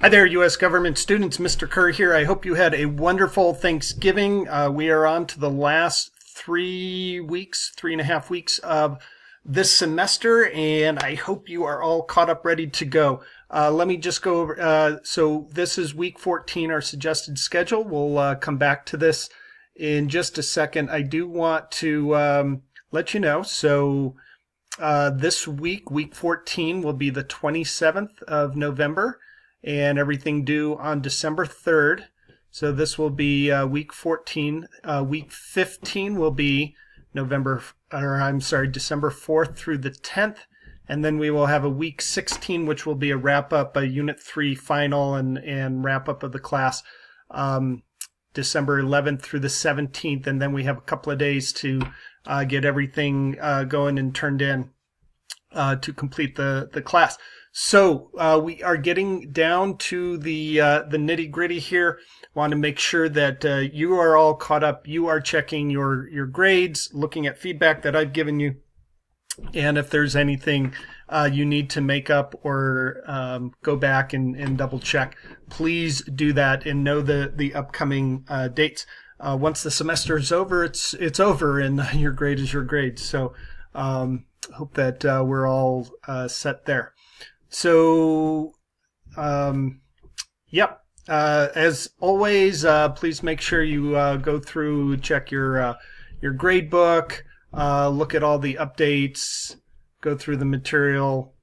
Hi there, U.S. government students. Mr. Kerr here. I hope you had a wonderful Thanksgiving. We are on to the last 3.5 weeks of this semester, and I hope you are all caught up, ready to go. Let me just go over. So this is week 14, our suggested schedule. We'll come back to this in just a second. I do want to let you know. So this week, week 14, will be the 27th of November. And everything due on December 3rd. So this will be week 14. Week 15 will be December 4th through the 10th. And then we will have a week 16, which will be a wrap-up, a Unit 3 final and wrap-up of the class, December 11th through the 17th. And then we have a couple of days to get everything going and turned in to complete the class. So we are getting down to the nitty-gritty here. Want to make sure that you are all caught up. You are checking your grades, looking at feedback that I've given you, and if there's anything you need to make up or go back and double check, please do that and know the upcoming dates. Once the semester is over, it's over, and your grade is your grade. So hope that we're all set there. So, as always, please make sure you go through, check your grade book, look at all the updates, go through the material,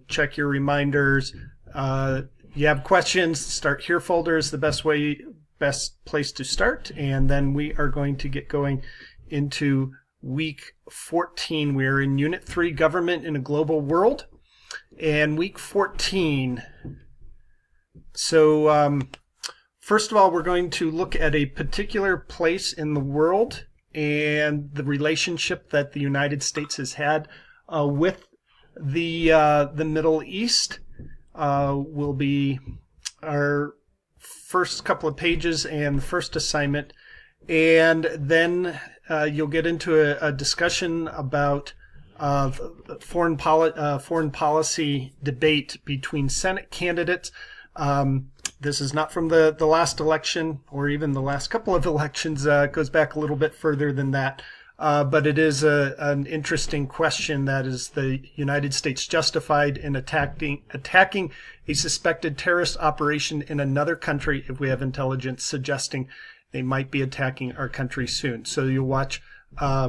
check your reminders. You have questions, start here folder is the best place to start, and then we are going to get going into week 14. We are in Unit 3, Government in a Global World. And week 14. So first of all, we're going to look at a particular place in the world and the relationship that the United States has had with the Middle East. Will be our first couple of pages and the first assignment. And then you'll get into a discussion about foreign policy debate between Senate candidates. This is not from the last election or even the last couple of elections. It goes back a little bit further than that. But it is an interesting question. That is, the United States justified in attacking a suspected terrorist operation in another country if we have intelligence suggesting they might be attacking our country soon. So you'll watch a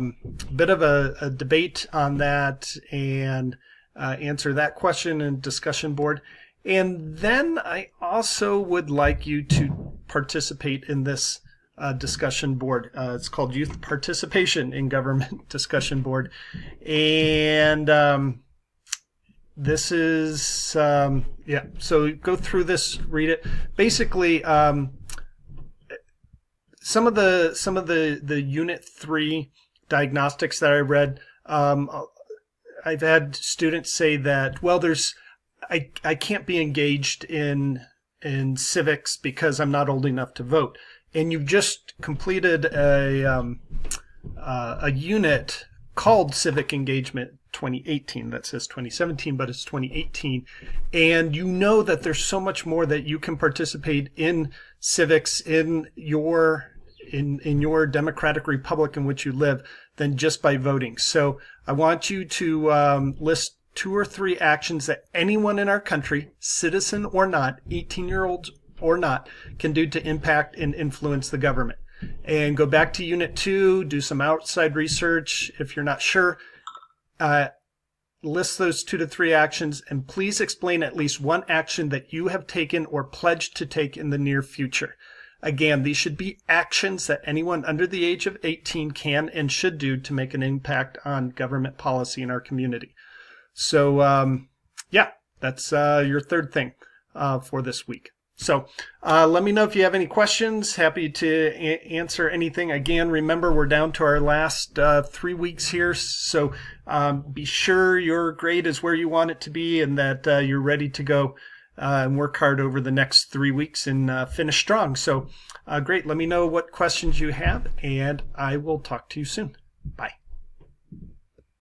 bit of a debate on that and answer that question in discussion board. And then I also would like you to participate in this discussion board. It's called Youth Participation in Government Discussion Board. And this is, so go through this, read it. Basically, some of the Unit 3 diagnostics that I read, I've had students say that, well, I can't be engaged in civics because I'm not old enough to vote. And you've just completed a unit called Civic Engagement 2018. That says 2017, but it's 2018. And you know that there's so much more that you can participate in civics in your democratic republic in which you live than just by voting. So I want you to list 2 or 3 actions that anyone in our country, citizen or not, 18-year-olds or not, can do to impact and influence the government. And go back to Unit 2, do some outside research if you're not sure. List those 2 to 3 actions, and please explain at least one action that you have taken or pledged to take in the near future. Again, these should be actions that anyone under the age of 18 can and should do to make an impact on government policy in our community. So, that's your third thing for this week. So let me know if you have any questions. Happy to answer anything. Again, remember, we're down to our last 3 weeks here. So be sure your grade is where you want it to be and that you're ready to go and work hard over the next 3 weeks and finish strong. So great. Let me know what questions you have, and I will talk to you soon. Bye.